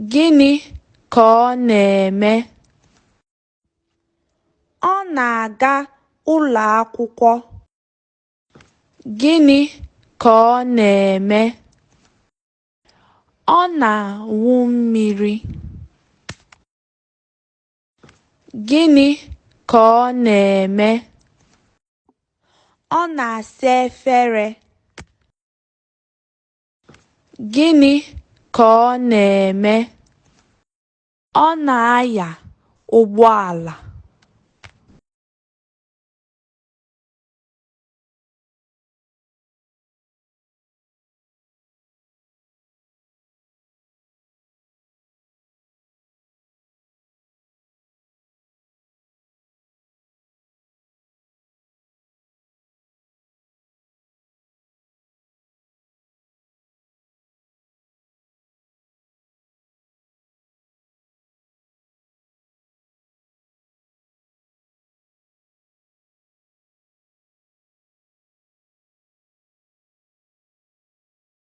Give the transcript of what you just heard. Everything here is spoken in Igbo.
Gịnị ka ọ na-eme? Ọ na-aga ụlọ akwụkwọ. Gịnị ka ọ na-eme? Ọ na-awụ mmiri. Gịnị ka ọ na-eme? Ọ na-asa efere. Gịnị ka ọ na-eme? Ọ na-anya ụgbọala.